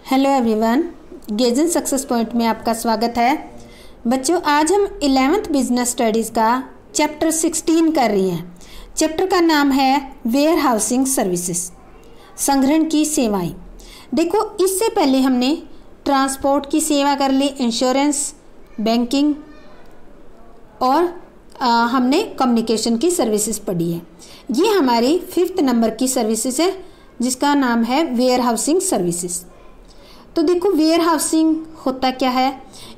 Hello everyone, गेजन success point में आपका स्वागत है। बच्चों, आज हम 11th बिजनेस स्टडीज़ का चैप्टर 16 कर रही हैं। चैप्टर का नाम है वेयर हाउसिंग सर्विसेज, संग्रहण की सेवाएं। देखो, इससे पहले हमने ट्रांसपोर्ट की सेवा कर ली, इंश्योरेंस, बैंकिंग और हमने कम्युनिकेशन की सर्विसेज पढ़ी है। ये हमारी 5th नंबर की सर्विसेज है जिसका नाम है वेयर हाउसिंग सर्विसेज। तो देखो, वेयर हाउसिंग होता क्या है,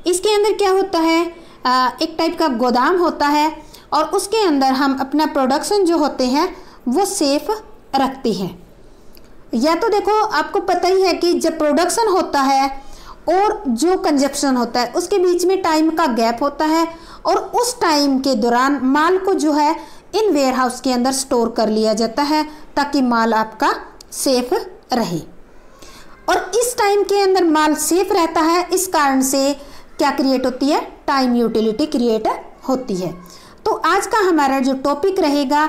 इसके अंदर क्या होता है, एक टाइप का गोदाम होता है और उसके अंदर हम अपना प्रोडक्शन जो होते हैं वो सेफ रखते हैं। या तो देखो, आपको पता ही है कि जब प्रोडक्शन होता है और जो कंजप्शन होता है उसके बीच में टाइम का गैप होता है और उस टाइम के दौरान माल को जो है इन वेयर हाउस के अंदर स्टोर कर लिया जाता है ताकि माल आपका सेफ रहे। और इस टाइम के अंदर माल सेफ रहता है, इस कारण से क्या क्रिएट होती है, टाइम यूटिलिटी क्रिएट होती है। तो आज का हमारा जो टॉपिक रहेगा,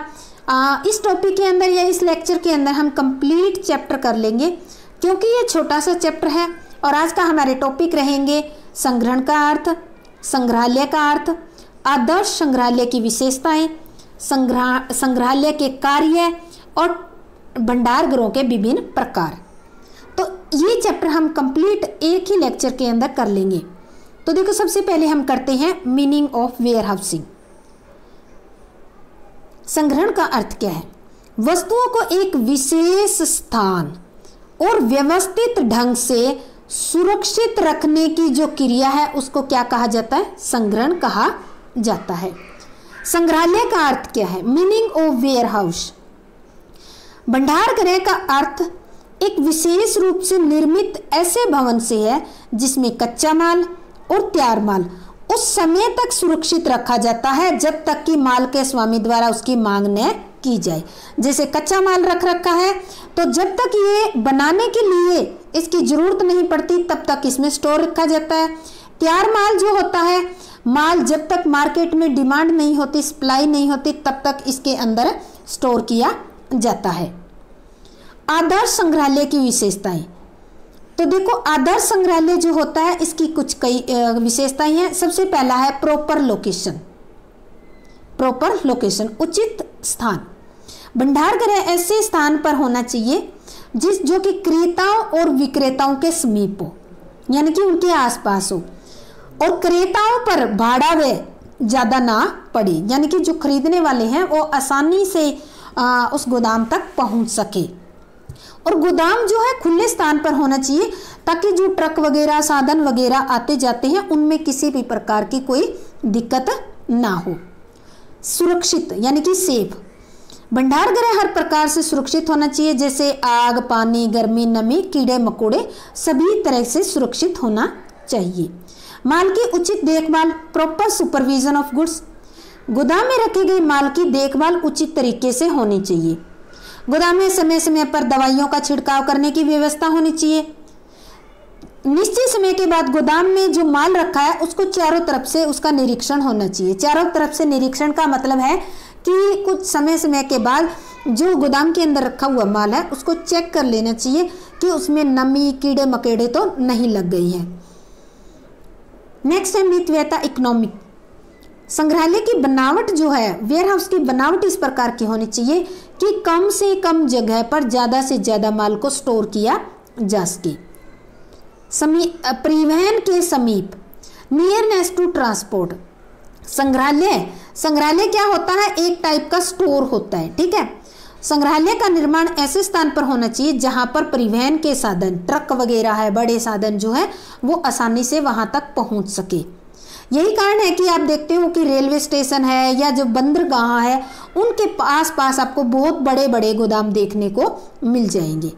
इस टॉपिक के अंदर या इस लेक्चर के अंदर हम कंप्लीट चैप्टर कर लेंगे क्योंकि ये छोटा सा चैप्टर है। और आज का हमारे टॉपिक रहेंगे संग्रहण का अर्थ, संग्रहालय का अर्थ, आदर्श संग्रहालय की विशेषताएं, संग्रहालय के कार्य और भंडार गृहों के विभिन्न प्रकार। तो ये चैप्टर हम कंप्लीट एक ही लेक्चर के अंदर कर लेंगे। तो देखो, सबसे पहले हम करते हैं मीनिंग ऑफ वेयर हाउसिंग। संग्रहण का अर्थ क्या है? वस्तुओं को एक विशेष स्थान और व्यवस्थित ढंग से सुरक्षित रखने की जो क्रिया है उसको क्या कहा जाता है? संग्रहण कहा जाता है। संग्रहालय का अर्थ क्या है? Meaning of warehouse. भंडार गृह का अर्थ एक विशेष रूप से निर्मित ऐसे भवन से है जिसमें कच्चा माल और तैयार माल उस समय तक सुरक्षित रखा जाता है जब तक कि माल के स्वामी द्वारा उसकी मांग न की जाए। जैसे कच्चा माल रख रखा है तो जब तक ये बनाने के लिए इसकी जरूरत नहीं पड़ती तब तक इसमें स्टोर रखा जाता है। तैयार माल जो होता है, माल जब तक मार्केट में डिमांड नहीं होती, सप्लाई नहीं होती, तब तक इसके अंदर स्टोर किया जाता है। आदर्श संग्रहालय की विशेषताएं। तो देखो, आदर्श संग्रहालय जो होता है इसकी कुछ कई विशेषताएं हैं। सबसे पहला है प्रॉपर लोकेशन। प्रॉपर लोकेशन, उचित स्थान। भंडार गृह ऐसे स्थान पर होना चाहिए जो कि क्रेताओं और विक्रेताओं के समीप हो, यानी कि उनके आसपास हो, और क्रेताओं पर भाड़ा व्यय ज़्यादा ना पड़े, यानी कि जो खरीदने वाले हैं वो आसानी से उस गोदाम तक पहुंच सके। और गोदाम जो है खुले स्थान पर होना चाहिए ताकि जो ट्रक वगैरह, साधन वगैरह आते जाते हैं उनमें किसी भी प्रकार की कोई दिक्कत ना हो। सुरक्षित यानी कि सेफ। भंडार गृह हर प्रकार से सुरक्षित होना चाहिए, जैसे आग, पानी, गर्मी, नमी, कीड़े मकोड़े, सभी तरह से सुरक्षित होना चाहिए। माल की उचित देखभाल, प्रॉपर सुपरविजन ऑफ गुड्स। गोदाम में रखे गए माल की देखभाल उचित तरीके से होनी चाहिए। गोदाम में समय समय पर दवाइयों का छिड़काव करने की व्यवस्था होनी चाहिए। निश्चित समय के बाद गोदाम में जो माल रखा है उसको चारों तरफ से उसका निरीक्षण होना चाहिए। चारों तरफ से निरीक्षण का मतलब है कि कुछ समय समय के बाद जो गोदाम के अंदर रखा हुआ माल है उसको चेक कर लेना चाहिए कि उसमें नमी, कीड़े मकोड़े तो नहीं लग गई है। नेक्स्ट है मितव्ययता इकोनॉमिक। संग्रहालय की बनावट जो है, वेयर हाउस की बनावट इस प्रकार की होनी चाहिए कि कम से कम जगह पर ज़्यादा से ज़्यादा माल को स्टोर किया जा सके। परिवहन के समीप, नियरनेस टू ट्रांसपोर्ट। संग्रहालय क्या होता है? एक टाइप का स्टोर होता है, ठीक है। संग्रहालय का निर्माण ऐसे स्थान पर होना चाहिए जहां पर परिवहन के साधन, ट्रक वगैरह है, बड़े साधन जो है वो आसानी से वहां तक पहुंच सके। यही कारण है कि आप देखते हो कि रेलवे स्टेशन है या जो बंदरगाह है उनके आस पास आपको बहुत बड़े बड़े गोदाम देखने को मिल जाएंगे।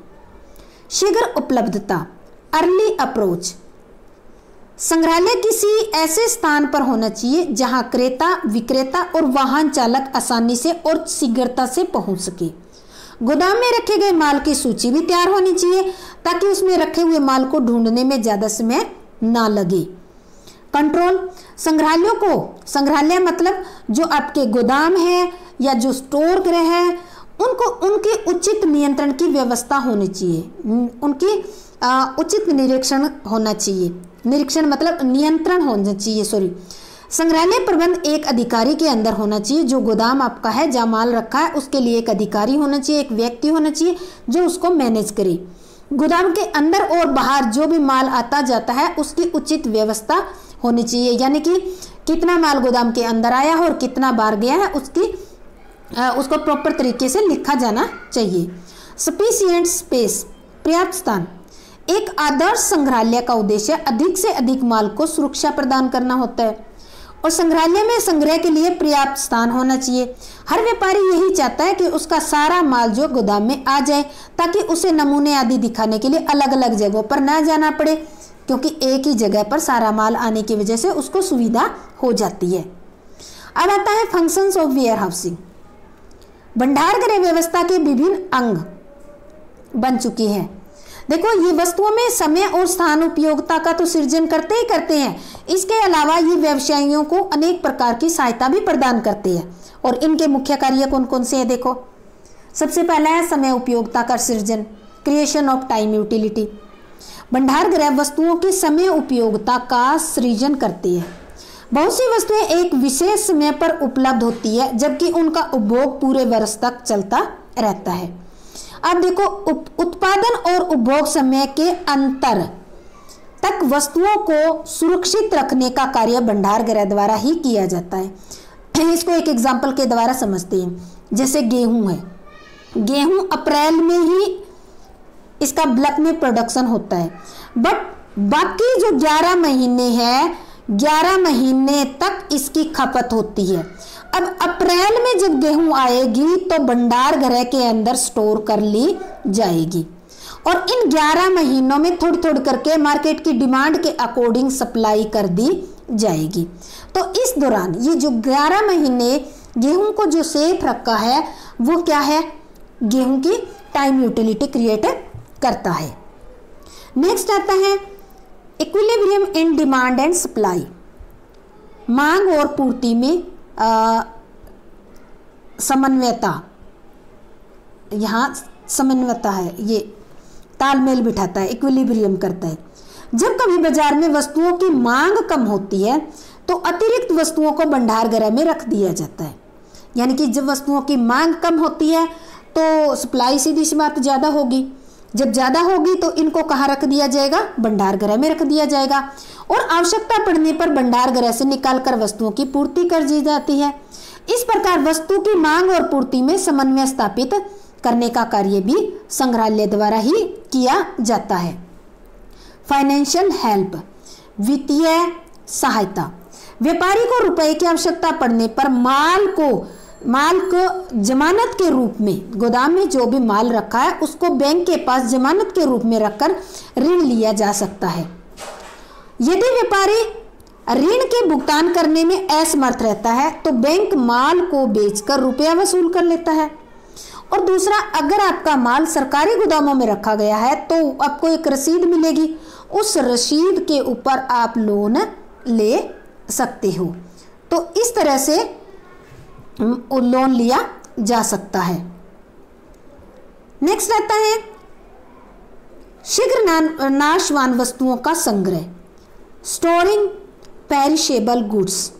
शीघ्र उपलब्धता, अर्ली अप्रोच। संग्रहालय किसी ऐसे स्थान पर होना चाहिए जहां क्रेता, विक्रेता और वाहन चालक आसानी से और शीघ्रता से पहुंच सके। गोदाम में रखे गए माल की सूची भी तैयार होनी चाहिए ताकि उसमें रखे हुए माल को ढूंढने में ज़्यादा समय ना लगे। कंट्रोल, संग्रहालय मतलब जो आपके गोदाम है या जो स्टोर गृह है उनको उनके उचित नियंत्रण की व्यवस्था होनी चाहिए। उनकी उचित निरीक्षण होना चाहिए। निरीक्षण मतलब नियंत्रण होना चाहिए, सॉरी। संग्रहालय प्रबंध एक अधिकारी के अंदर होना चाहिए। जो गोदाम आपका है, जहाँ माल रखा है, उसके लिए एक अधिकारी होना चाहिए, एक व्यक्ति होना चाहिए जो उसको मैनेज करे। गोदाम के अंदर और बाहर जो भी माल आता जाता है उसकी उचित व्यवस्था होनी चाहिए, यानी कि कितना माल गोदाम के अंदर आया है और कितना बाहर गया है उसको प्रॉपर तरीके से लिखा जाना चाहिए। सफिशिएंट स्पेस, पर्याप्त स्थान। एक आदर्श संग्रहालय का उद्देश्य अधिक से अधिक माल को सुरक्षा प्रदान करना होता है और संग्रहालय में संग्रह के लिए पर्याप्त स्थान होना चाहिए। हर व्यापारी यही चाहता है कि उसका सारा माल जो गोदाम में आ जाए, ताकि उसे नमूने आदि दिखाने के लिए अलग अलग जगहों पर ना जाना पड़े, क्योंकि एक ही जगह पर सारा माल आने की वजह से उसको सुविधा हो जाती है। अब आता है फंक्शंस ऑफ वेयर हाउसिंग। भंडार गृह व्यवस्था के विभिन्न अंग बन चुकी है। देखो, ये वस्तुओं में समय और स्थान उपयोगिता का तो सृजन करते ही करते हैं, इसके अलावा ये व्यवसायियों को अनेक प्रकार की सहायता भी प्रदान करते हैं। और इनके मुख्य कार्य कौन कौन से हैं? देखो, सबसे पहला है समय उपयोगिता का सृजन, क्रिएशन ऑफ टाइम यूटिलिटी। भंडार गृह वस्तुओं की समय उपयोगिता का सृजन करती है। बहुत सी वस्तुएं एक विशेष समय पर उपलब्ध होती है, जबकि उनका उपभोग पूरे वर्ष तक चलता रहता है। अब देखो, उत्पादन और उपभोग समय के अंतर तक वस्तुओं को सुरक्षित रखने का कार्य भंडार गृह द्वारा ही किया जाता है। इसको एक एग्जांपल के द्वारा समझते हैं। जैसे गेहूं है, गेहूं अप्रैल में ही इसका बल्क में प्रोडक्शन होता है, बट बाकी जो 11 महीने हैं, 11 महीने तक इसकी खपत होती है। अब अप्रैल में जब गेहूं आएगी तो भंडार गृह के अंदर स्टोर कर ली जाएगी और इन 11 महीनों में थोड़ी थोड़ी करके मार्केट की डिमांड के अकॉर्डिंग सप्लाई कर दी जाएगी। तो इस दौरान ये जो 11 महीने गेहूं को जो सेफ रखा है वो क्या है? गेहूं की टाइम यूटिलिटी क्रिएट करता है। नेक्स्ट आता है equilibrium in demand and supply. मांग और पूर्ति में समन्वयता, यहाँ समन्वयता है, ये तालमेल बिठाता है, इक्विलिब्रियम करता है। जब कभी बाजार में वस्तुओं की मांग कम होती है तो अतिरिक्त वस्तुओं को भंडार गृह में रख दिया जाता है। यानी कि जब वस्तुओं की मांग कम होती है तो सप्लाई सीधी सी बात ज़्यादा होगी, जब ज़्यादा होगी तो इनको कहाँ रख दिया जाएगा? भंडार गृह में रख दिया जाएगा और आवश्यकता पड़ने पर भंडार गृह से निकालकर वस्तुओं की पूर्ति कर दी जाती है। इस प्रकार वस्तु की मांग और पूर्ति में समन्वय स्थापित करने का कार्य भी संग्रहालय द्वारा ही किया जाता है। फाइनेंशियल हेल्प, वित्तीय सहायता। व्यापारी को रुपए की आवश्यकता पड़ने पर माल को जमानत के रूप में, गोदाम में जो भी माल रखा है उसको बैंक के पास जमानत के रूप में रखकर ऋण लिया जा सकता है। यदि व्यापारी ऋण के भुगतान करने में असमर्थ रहता है तो बैंक माल को बेचकर रुपया वसूल कर लेता है। और दूसरा, अगर आपका माल सरकारी गोदामों में रखा गया है तो आपको एक रसीद मिलेगी, उस रसीद के ऊपर आप लोन ले सकते हो। तो इस तरह से लोन लिया जा सकता है। नेक्स्ट आता है शीघ्र नाशवान वस्तुओं का संग्रह, स्टोरिंग पेरिशेबल गुड्स।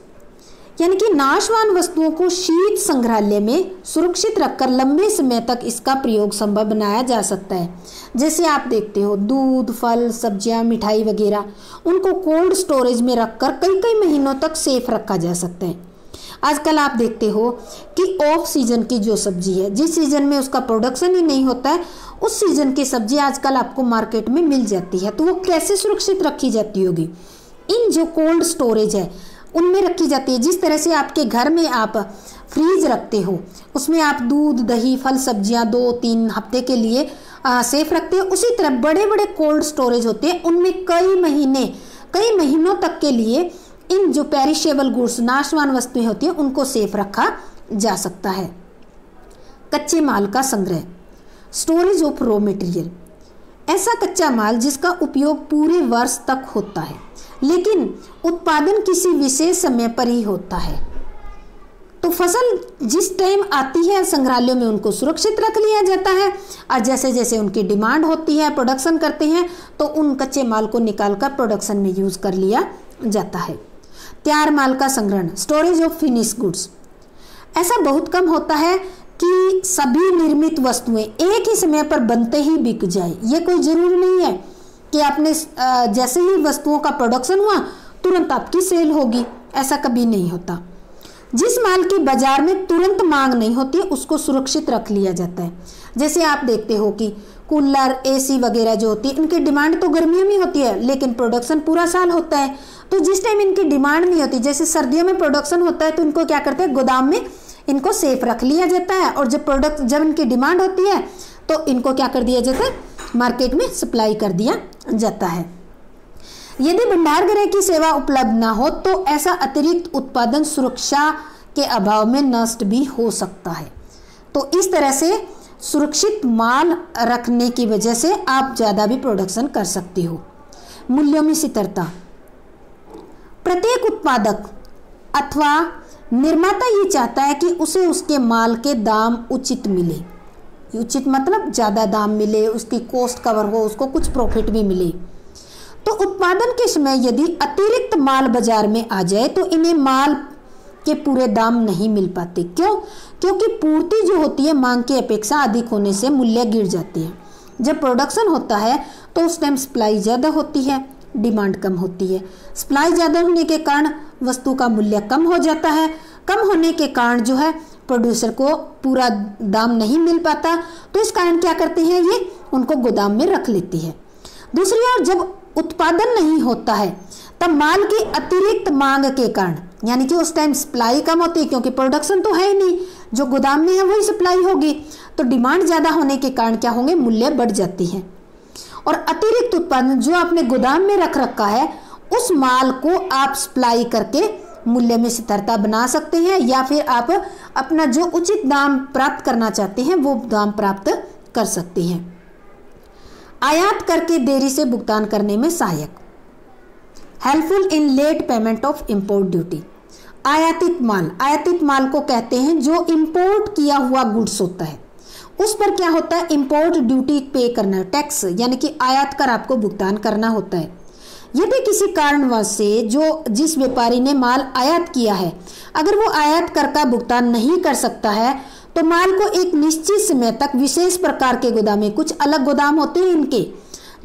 यानी कि नाशवान वस्तुओं को शीत संग्रहालय में सुरक्षित रखकर लंबे समय तक इसका प्रयोग संभव बनाया जा सकता है। जैसे आप देखते हो दूध, फल, सब्जियां, मिठाई वगैरह, उनको कोल्ड स्टोरेज में रखकर कई कई महीनों तक सेफ रखा जा सकता है। आजकल आप देखते हो कि ऑफ सीजन की जो सब्जी है, जिस सीजन में उसका प्रोडक्शन ही नहीं होता है, उस सीजन की सब्जी आजकल आपको मार्केट में मिल जाती है। तो वो कैसे सुरक्षित रखी जाती होगी? इन जो कोल्ड स्टोरेज है उनमें रखी जाती है। जिस तरह से आपके घर में आप फ्रीज रखते हो, उसमें आप दूध, दही, फल, सब्जियां 2-3 हफ्ते के लिए सेफ रखते हो, उसी तरह बड़े बड़े कोल्ड स्टोरेज होते हैं, उनमें कई महीनों तक के लिए इन जो पेरिशेबल गुड्स, नाशवान वस्तुएं होती हैं, उनको सेफ रखा जा सकता है। कच्चे माल का संग्रह, स्टोरेज ऑफ रॉ मटेरियल। ऐसा कच्चा माल जिसका उपयोग पूरे वर्ष तक होता है लेकिन उत्पादन किसी विशेष समय पर ही होता है। तो फसल जिस टाइम आती है संग्रहालयों में उनको सुरक्षित रख लिया जाता है, और जैसे जैसे उनकी डिमांड होती है, प्रोडक्शन करते हैं, तो उन कच्चे माल को निकालकर प्रोडक्शन में यूज़ कर लिया जाता है। तैयार माल का संग्रहण, स्टोरेज ऑफ फिनिश गुड्स। ऐसा बहुत कम होता है कि सभी निर्मित वस्तुएं एक ही समय पर बनते ही बिक जाए। ये कोई ज़रूरी नहीं है कि आपने जैसे ही वस्तुओं का प्रोडक्शन हुआ तुरंत आपकी सेल होगी, ऐसा कभी नहीं होता। जिस माल की बाजार में तुरंत मांग नहीं होती उसको सुरक्षित रख लिया जाता है। जैसे आप देखते हो कि कूलर, एसी वगैरह जो होती है, इनकी डिमांड तो गर्मियों में होती है लेकिन प्रोडक्शन पूरा साल होता है। तो जिस टाइम इनकी डिमांड नहीं होती, जैसे सर्दियों में प्रोडक्शन होता है, तो इनको क्या करते हैं, गोदाम में इनको सेफ रख लिया जाता है, और जब इनकी डिमांड होती है तो इनको क्या कर दिया जाता है, मार्केट में सप्लाई कर दिया जाता है। यदि भंडार गृह की सेवा उपलब्ध ना हो तो ऐसा अतिरिक्त उत्पादन सुरक्षा के अभाव में नष्ट भी हो सकता है। तो इस तरह से सुरक्षित माल रखने की वजह से आप ज़्यादा भी प्रोडक्शन कर सकते हो। मूल्यों में स्थिरता, प्रत्येक उत्पादक अथवा निर्माता ये चाहता है कि उसे उसके माल के दाम उचित मिले। उचित मतलब ज़्यादा दाम मिले, उसकी कॉस्ट कवर हो, उसको कुछ प्रॉफिट भी मिले। तो उत्पादन के समय यदि अतिरिक्त माल बाजार में आ जाए तो इन्हें माल के पूरे दाम नहीं मिल पाते। क्यों? क्योंकि पूर्ति जो होती है मांग की अपेक्षा अधिक होने से मूल्य गिर जाते हैं। जब प्रोडक्शन होता है तो उस टाइम सप्लाई ज़्यादा होती है, डिमांड कम होती है। सप्लाई ज़्यादा होने के कारण वस्तु का मूल्य कम हो जाता है। कम होने के कारण जो है प्रोड्यूसर को पूरा दाम नहीं मिल पाता, तो इस कारण क्या करते हैं, ये उनको गोदाम में रख लेती है। दूसरी ओर जब उत्पादन नहीं होता है तब माल की अतिरिक्त मांग के कारण, यानी कि उस टाइम सप्लाई कम होती है क्योंकि प्रोडक्शन तो है ही नहीं, जो गोदाम में है वही सप्लाई होगी, तो डिमांड ज़्यादा होने के कारण क्या होंगे, मूल्य बढ़ जाती है। और अतिरिक्त उत्पादन जो आपने गोदाम में रख रखा है उस माल को आप सप्लाई करके मूल्य में स्थिरता बना सकते हैं, या फिर आप अपना जो उचित दाम प्राप्त करना चाहते हैं वो दाम प्राप्त कर सकते हैं। आयात करके देरी से भुगतान करने में सहायक, helpful in late payment of import duty. आयातित माल को कहते हैं जो इंपोर्ट किया हुआ गुड्स होता है, उस पर क्या होता है, इंपोर्ट ड्यूटी पे करना है, टैक्स यानी कि आयात कर आपको भुगतान करना होता है। यदि किसी कारणवश से जिस व्यापारी ने माल आयात किया है अगर वो आयात कर का भुगतान नहीं कर सकता है तो माल को एक निश्चित समय तक विशेष प्रकार के गोदाम, कुछ अलग गोदाम होते हैं इनके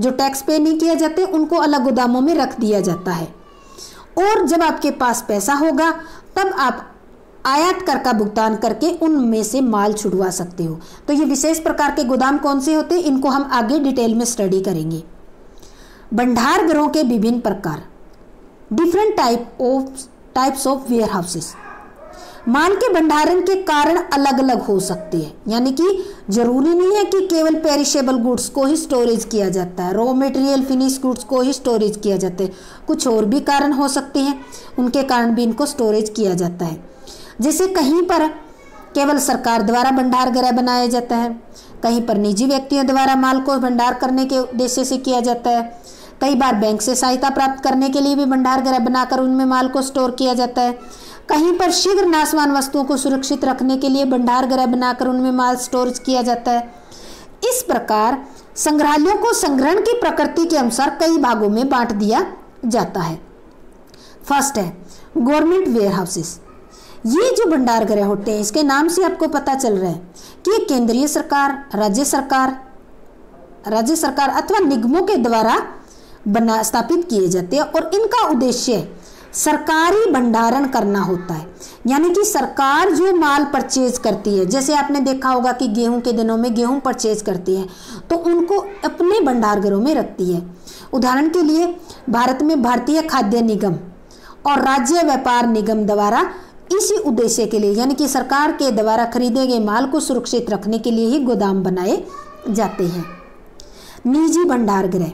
जो टैक्स पे नहीं किए जाते, उनको अलग गोदामों में रख दिया जाता है। और जब आपके पास पैसा होगा तब आप आयात कर का भुगतान करके उनमें से माल छुड़वा सकते हो। तो ये विशेष प्रकार के गोदाम कौन से होते हैं, इनको हम आगे डिटेल में स्टडी करेंगे। भंडार गृहों के विभिन्न प्रकार, different types of warehouses. माल के भंडारण के कारण अलग अलग हो सकते हैं, यानी कि जरूरी नहीं है कि केवल पेरिशेबल गुड्स को ही स्टोरेज किया जाता है, रॉ मटेरियल फिनिश गुड्स को ही स्टोरेज किया जाता है, कुछ और भी कारण हो सकते हैं, उनके कारण भी इनको स्टोरेज किया जाता है। जैसे कहीं पर केवल सरकार द्वारा भंडार गृह बनाया जाता है, कहीं पर निजी व्यक्तियों द्वारा माल को भंडार करने के उद्देश्य से किया जाता है, कई बार बैंक से सहायता प्राप्त करने के लिए भी भंडार गृह बनाकर उनमें माल को स्टोर किया जाता है, कहीं पर शीघ्र नाशवान वस्तुओं को सुरक्षित रखने के लिए भंडार गृह बनाकर उनमें माल स्टोर किया जाता है। इस प्रकार संग्रहालयों को संग्रहण की प्रकृति के अनुसार कई भागों में बांट दिया जाता है। फर्स्ट है गवर्नमेंट वेयर हाउसेस। ये जो भंडार गृह होते हैं इसके नाम से आपको पता चल रहा है कि ये केंद्रीय सरकार, राज्य सरकार अथवा निगमों के द्वारा स्थापित किए जाते हैं और इनका उद्देश्य सरकारी भंडारण करना होता है। यानी कि सरकार जो माल परचेज करती है, जैसे आपने देखा होगा कि गेहूं के दिनों में गेहूं परचेज करती है तो उनको अपने भंडार गृहों में रखती है। उदाहरण के लिए भारत में भारतीय खाद्य निगम और राज्य व्यापार निगम द्वारा इसी उद्देश्य के लिए, यानी कि सरकार के द्वारा खरीदे गए माल को सुरक्षित रखने के लिए ही गोदाम बनाए जाते हैं। निजी भंडार गृह,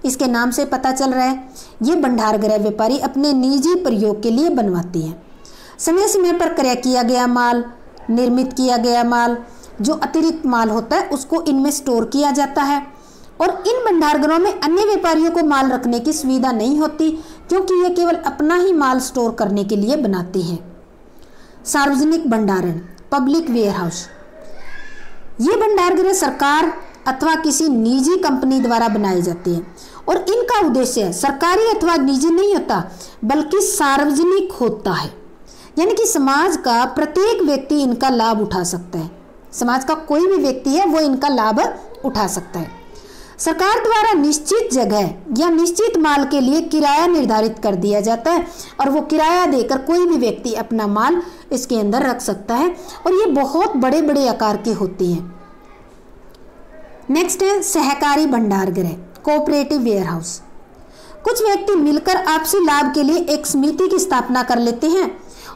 इसके नाम से पता चल रहा है ये भंडार गृह व्यापारी अपने निजी प्रयोग के लिए बनवाती है। समय समय पर क्रय किया गया माल, निर्मित किया गया माल, जो अतिरिक्त माल होता है उसको इनमें स्टोर किया जाता है और इन भंडार गृहों में अन्य व्यापारियों को माल रखने की सुविधा नहीं होती क्योंकि ये केवल अपना ही माल स्टोर करने के लिए बनाते हैं। सार्वजनिक भंडारण, पब्लिक वेयर हाउस। ये भंडार गृह सरकार अथवा किसी निजी कंपनी द्वारा बनाए जाते हैं और इनका उद्देश्य सरकारी अथवा निजी नहीं होता बल्कि सार्वजनिक होता है, यानी कि समाज का प्रत्येक व्यक्ति इनका लाभ उठा सकता है। समाज का कोई भी व्यक्ति है वो इनका लाभ उठा सकता है। सरकार द्वारा निश्चित जगह या निश्चित माल के लिए किराया निर्धारित कर दिया जाता है और वो किराया देकर कोई भी व्यक्ति अपना माल इसके अंदर रख सकता है और ये बहुत बड़े बड़े आकार के होते हैं। नेक्स्ट है सहकारी भंडार गृह, कोऑपरेटिव वेयर हाउस। कुछ व्यक्ति मिलकर आपसी लाभ के लिए एक समिति की स्थापना कर लेते हैं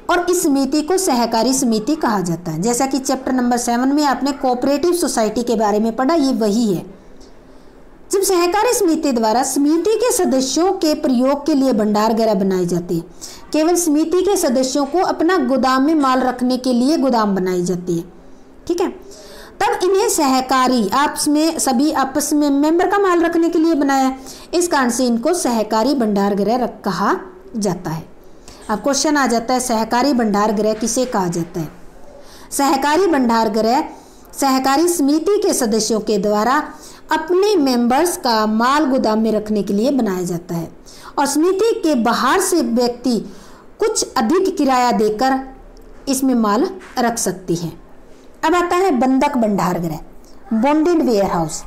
और इस समिति को सहकारी समिति कहा जाता है। जैसा कि चैप्टर नंबर 7 में आपने कोऑपरेटिव सोसाइटी के बारे में पढ़ा, ये वही है। जब सहकारी समिति द्वारा समिति के सदस्यों के प्रयोग के लिए भंडार गृह बनाए जाते हैं, केवल समिति के सदस्यों को अपना गोदाम में माल रखने के लिए गोदाम बनाई जाती है, ठीक है। तब इन्हें सहकारी आपस में सभी आपस में मेंबर का माल रखने के लिए बनाया, इस कारण से इनको सहकारी भंडार गृह कहा जाता है। अब क्वेश्चन आ जाता है सहकारी भंडार गृह किसे कहा जाता है? सहकारी भंडार गृह सहकारी समिति के सदस्यों के द्वारा अपने मेंबर्स का माल गोदाम में रखने के लिए बनाया जाता है और समिति के बाहर से व्यक्ति कुछ अधिक किराया देकर इसमें माल रख सकती है। अब आता है बंधक भंडार गृह, बॉन्डेड वेयर हाउस।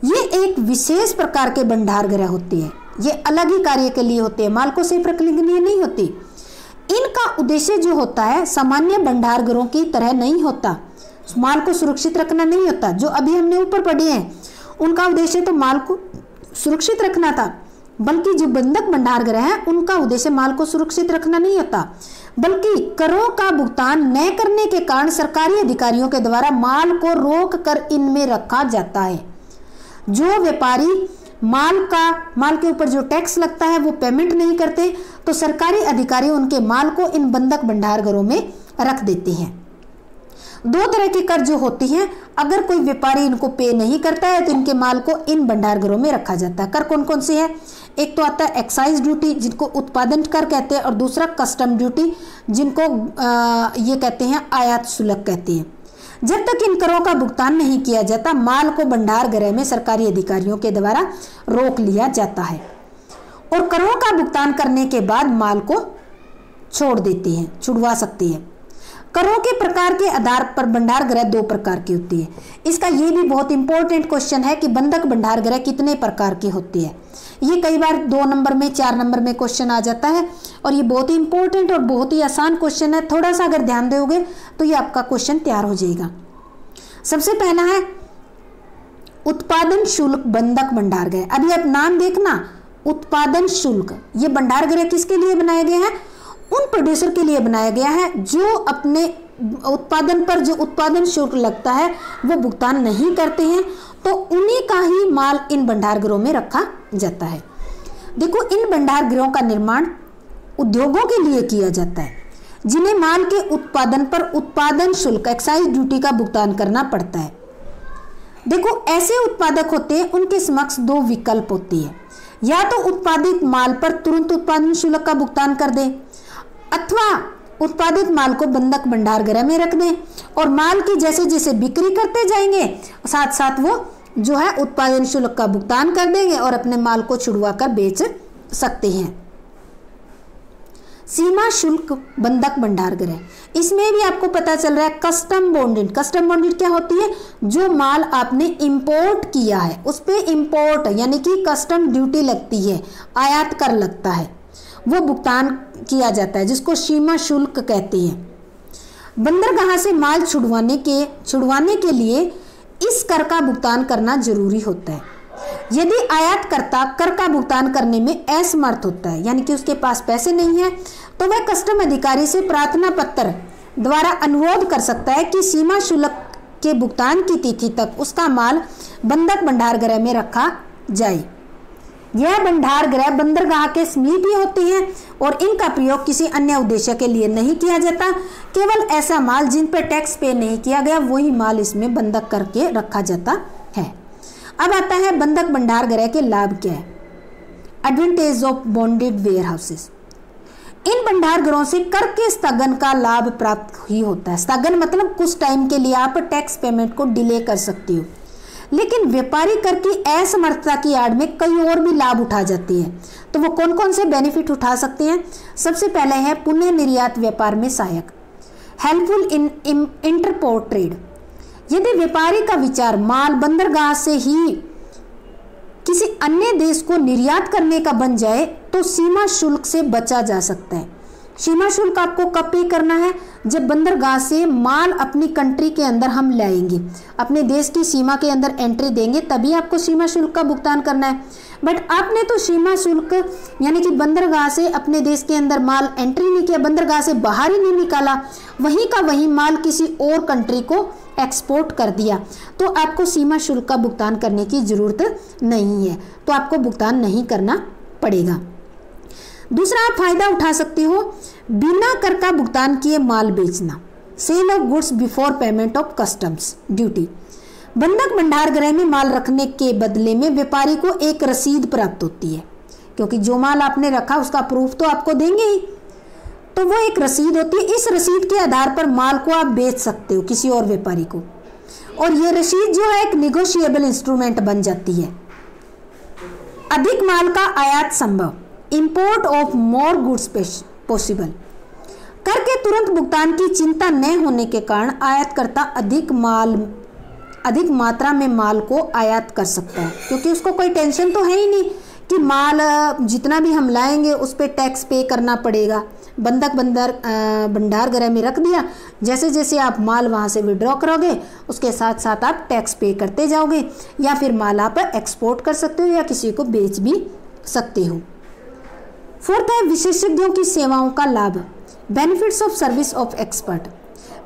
ये एक विशेष प्रकार के भंडार गृह होती है, ये अलग ही कार्य के लिए होते हैं, माल को सेफ रखने के लिए नहीं होती। इनका उद्देश्य जो होता है सामान्य भंडार गृहों की तरह नहीं होता, माल को सुरक्षित रखना नहीं होता। जो अभी हमने ऊपर पढ़े हैं उनका उद्देश्य तो माल को सुरक्षित रखना था, बल्कि जो बंधक भंडार गृह है उनका उद्देश्य माल को सुरक्षित रखना नहीं होता, बल्कि करों का भुगतान न करने के कारण सरकारी अधिकारियों के द्वारा माल को रोक कर इनमें रखा जाता है। जो व्यापारी माल के ऊपर जो टैक्स लगता है वो पेमेंट नहीं करते तो सरकारी अधिकारी उनके माल को इन बंधक भंडार गृहों में रख देते हैं। दो तरह के कर जो होती हैं, अगर कोई व्यापारी इनको पे नहीं करता है तो इनके माल को इन भंडार गृहों में रखा जाता है। कर कौन कौन से है? एक तो आता है एक्साइज ड्यूटी जिनको उत्पादन कर कहते हैं और दूसरा कस्टम ड्यूटी जिनको ये कहते हैं आयात शुल्क कहते हैं। जब तक इन करों का भुगतान नहीं किया जाता माल को भंडार गृह में सरकारी अधिकारियों के द्वारा रोक लिया जाता है और करों का भुगतान करने के बाद माल को छोड़ देते हैं, छुड़वा सकते हैं। करों के प्रकार के आधार पर भंडार गृह दो प्रकार की होती है। इसका ये भी बहुत इंपॉर्टेंट क्वेश्चन है कि बंधक भंडार गृह कितने प्रकार की होती है। ये कई बार 2 नंबर में 4 नंबर में क्वेश्चन आ जाता है और ये बहुत ही इंपॉर्टेंट और बहुत ही आसान क्वेश्चन है। थोड़ा सा अगर ध्यान दोगे तो ये आपका क्वेश्चन तैयार हो जाएगा। सबसे पहला है उत्पादन शुल्क बंधक भंडार गृह। अभी आप नाम देखना, उत्पादन शुल्क, ये भंडार गृह किसके लिए बनाए गए हैं? उन प्रोड्यूसर के लिए बनाया गया है जो अपने उत्पादन पर जो उत्पादन शुल्क लगता है वो भुगतान नहीं करते हैं, तो उन्हीं का ही माल इन भंडार गृहों में रखा जाता है। देखो, इन भंडार गृहों का निर्माण उद्योगों के लिए किया जाता है जिन्हें माल के उत्पादन पर उत्पादन शुल्क एक्साइज ड्यूटी का भुगतान करना पड़ता है। देखो, ऐसे उत्पादक होते हैं उनके समक्ष 2 विकल्प होती है, या तो उत्पादित माल पर तुरंत उत्पादन शुल्क का भुगतान कर दें अथवा उत्पादित माल को बंधक भंडार गृह में रख दें और माल की जैसे जैसे बिक्री करते जाएंगे साथ साथ वो जो है उत्पादन शुल्क का भुगतान कर देंगे और अपने माल को छुड़वा कर बेच सकते हैं। सीमा शुल्क बंधक भंडार गृह, इसमें भी आपको पता चल रहा है कस्टम बॉन्डेड। कस्टम बॉन्डेड क्या होती है? जो माल आपने इंपोर्ट किया है उस पर इंपोर्ट यानी कि कस्टम ड्यूटी लगती है, आयात कर लगता है, वो भुगतान किया जाता है जिसको सीमा शुल्क कहते हैं। बंदरगाह से माल छुड़वाने के लिए इस कर का भुगतान करना जरूरी होता है। यदि आयातकर्ता कर का भुगतान करने में असमर्थ होता है यानी कि उसके पास पैसे नहीं है तो वह कस्टम अधिकारी से प्रार्थना पत्र द्वारा अनुरोध कर सकता है कि सीमा शुल्क के भुगतान की तिथि तक उसका माल बंधक भंडार गृह में रखा जाए। यह भंडार गृह बंदरगाह के समीप ही होते हैं और इनका प्रयोग किसी अन्य उद्देश्य के लिए नहीं किया जाता। केवल ऐसा माल जिन पर टैक्स पे नहीं किया गया वही माल इसमें बंधक करके रखा जाता है। अब आता है बंधक भंडार गृह के लाभ क्या है। Advantage of bonded warehouses. इन भंडार गृहों से कर के स्थगन का लाभ प्राप्त ही होता है। स्थगन मतलब कुछ टाइम के लिए आप टैक्स पेमेंट को डिले कर सकती हो, लेकिन व्यापारी कर की असमर्थता की आड़ में कई और भी लाभ उठा जाती है। तो वो कौन कौन से बेनिफिट उठा सकते हैं? सबसे पहले है पुनः निर्यात व्यापार में सहायक, हेल्पफुल इन इंटरपोर्ट ट्रेड। यदि व्यापारी का विचार माल बंदरगाह से ही किसी अन्य देश को निर्यात करने का बन जाए तो सीमा शुल्क से बचा जा सकता है। सीमा शुल्क आपको कब पे करना है? जब बंदरगाह से माल अपनी कंट्री के अंदर हम लाएंगे, अपने देश की सीमा के अंदर एंट्री देंगे, तभी आपको सीमा शुल्क का भुगतान करना है। बट आपने तो सीमा शुल्क यानी कि बंदरगाह से अपने देश के अंदर माल एंट्री नहीं किया, बंदरगाह से बाहर ही नहीं निकाला, वहीं का वहीं माल किसी और कंट्री को एक्सपोर्ट कर दिया, तो आपको सीमा शुल्क का भुगतान करने की जरूरत नहीं है, तो आपको भुगतान नहीं करना पड़ेगा। दूसरा आप फायदा उठा सकते हो बिना कर का भुगतान किए माल बेचना, sale of goods before payment of customs duty. बंधक भंडार गृह में माल रखने के बदले में व्यापारी को एक रसीद प्राप्त होती है, क्योंकि जो माल आपने रखा उसका प्रूफ तो आपको देंगे ही, तो वो एक रसीद होती है। इस रसीद के आधार पर माल को आप बेच सकते हो किसी और व्यापारी को, और ये रसीद जो है एक निगोशिएबल इंस्ट्रूमेंट बन जाती है। अधिक माल का आयात संभव, import of more goods possible. कर के तुरंत भुगतान की चिंता न होने के कारण आयातकर्ता अधिक मात्रा में माल को आयात कर सकता है, क्योंकि उसको कोई टेंशन तो है ही नहीं कि माल जितना भी हम लाएंगे उस पर टैक्स पे करना पड़ेगा। बंधक भंडार गृह में रख दिया, जैसे जैसे आप माल वहाँ से विड्रॉ करोगे उसके साथ साथ आप टैक्स पे करते जाओगे, या फिर माल आप एक्सपोर्ट कर सकते हो या किसी को बेच भी सकते हो। फोर्थ है विशेषज्ञों की सेवाओं का लाभ, benefits of service of expert.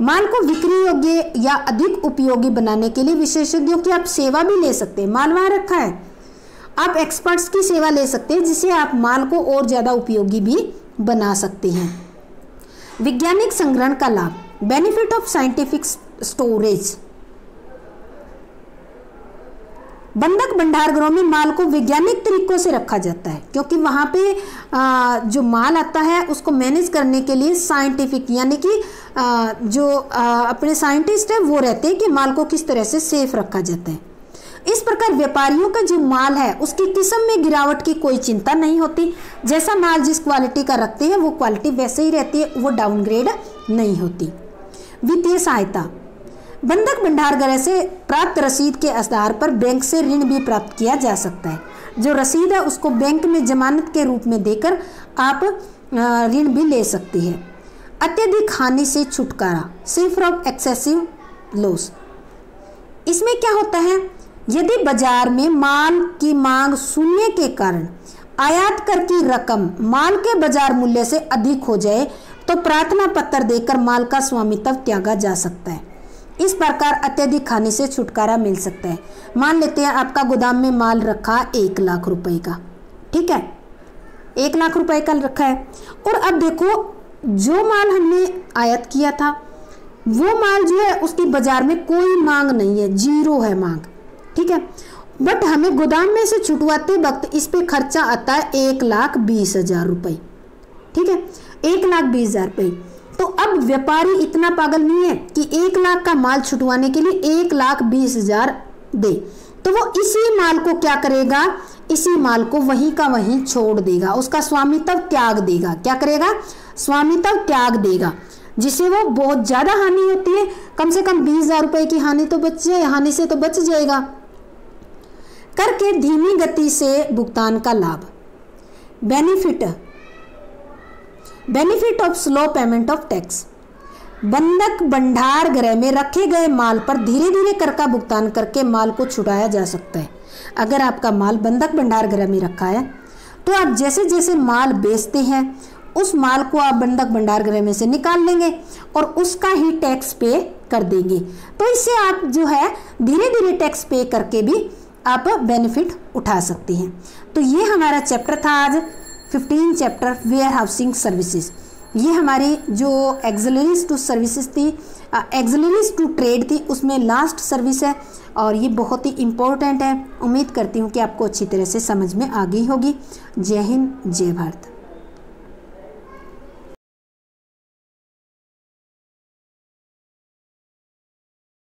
माल को बिक्री योग्य या अधिक उपयोगी बनाने के लिए विशेषज्ञों की आप सेवा भी ले सकते हैं। माल वहाँ रखा है, आप एक्सपर्ट्स की सेवा ले सकते हैं, जिससे आप माल को और ज़्यादा उपयोगी भी बना सकते हैं। वैज्ञानिक संग्रहण का लाभ, बेनिफिट ऑफ साइंटिफिक स्टोरेज। बंधक भंडार गृहों में माल को वैज्ञानिक तरीकों से रखा जाता है, क्योंकि वहाँ पे जो माल आता है उसको मैनेज करने के लिए साइंटिफिक यानी कि जो अपने साइंटिस्ट है वो रहते हैं कि माल को किस तरह से सेफ रखा जाता है। इस प्रकार व्यापारियों का जो माल है उसकी किस्म में गिरावट की कोई चिंता नहीं होती। जैसा माल जिस क्वालिटी का रखते हैं वो क्वालिटी वैसे ही रहती है, वो डाउनग्रेड नहीं होती। वित्तीय सहायता, बंधक भंडार गृह से प्राप्त रसीद के आधार पर बैंक से ऋण भी प्राप्त किया जा सकता है। जो रसीद है उसको बैंक में जमानत के रूप में देकर आप ऋण भी ले सकती है। अत्यधिक हानि से छुटकारा, सेफ फ्रॉम एक्सेसिव लॉस। इसमें क्या होता है, यदि बाजार में माल की मांग शून्य के कारण आयात कर की रकम माल के बाजार मूल्य से अधिक हो जाए तो प्रार्थना पत्र देकर माल का स्वामित्व त्यागा जा सकता है। इस प्रकार अत्यधिक हानि से छुटकारा मिल सकता है। मान लेते हैं आपका गोदाम में माल रखा 1 लाख रुपए का, ठीक है, 1 लाख रुपए का रखा है, और अब देखो जो माल हमने आयात किया था वो माल जो है उसकी बाजार में कोई मांग नहीं है, जीरो है मांग, ठीक है, बट हमें गोदाम में से छुटवाते वक्त इस पे खर्चा आता है 1,20,000 रुपये, ठीक है, 1,20,000 रुपये। तो अब व्यापारी इतना पागल नहीं है कि 1 लाख का माल छुटवाने के लिए 1,20,000 दे, तो वो इसी माल को क्या करेगा, इसी माल को वहीं का वहीं छोड़ देगा, उसका स्वामित्व त्याग देगा। क्या करेगा, स्वामित्व त्याग देगा, जिससे वो बहुत ज़्यादा हानि होती है। कम से कम 20,000 रुपये की हानि से तो बच जाएगा। करके धीमी गति से भुगतान का लाभ, benefit of slow payment of tax. बंधक भंडार गृह में रखे गए माल पर धीरे धीरे कर का भुगतान करके माल को छुटाया जा सकता है। अगर आपका माल बंधक भंडार गृह में रखा है तो आप जैसे जैसे माल बेचते हैं उस माल को आप बंधक भंडार गृह में से निकाल लेंगे और उसका ही टैक्स पे कर देंगे। तो इससे आप जो है धीरे धीरे टैक्स पे करके भी आप बेनिफिट उठा सकते हैं। तो ये हमारा चैप्टर था आज 15 चैप्टर वेयर हाउसिंग सर्विसेज। ये हमारी जो एक्सिलरीज टू सर्विसेज थी, एक्सिलरीज टू ट्रेड थी, उसमें लास्ट सर्विस है और ये बहुत ही इम्पोर्टेंट है। उम्मीद करती हूँ कि आपको अच्छी तरह से समझ में आ गई होगी। जय हिंद, जय भारत।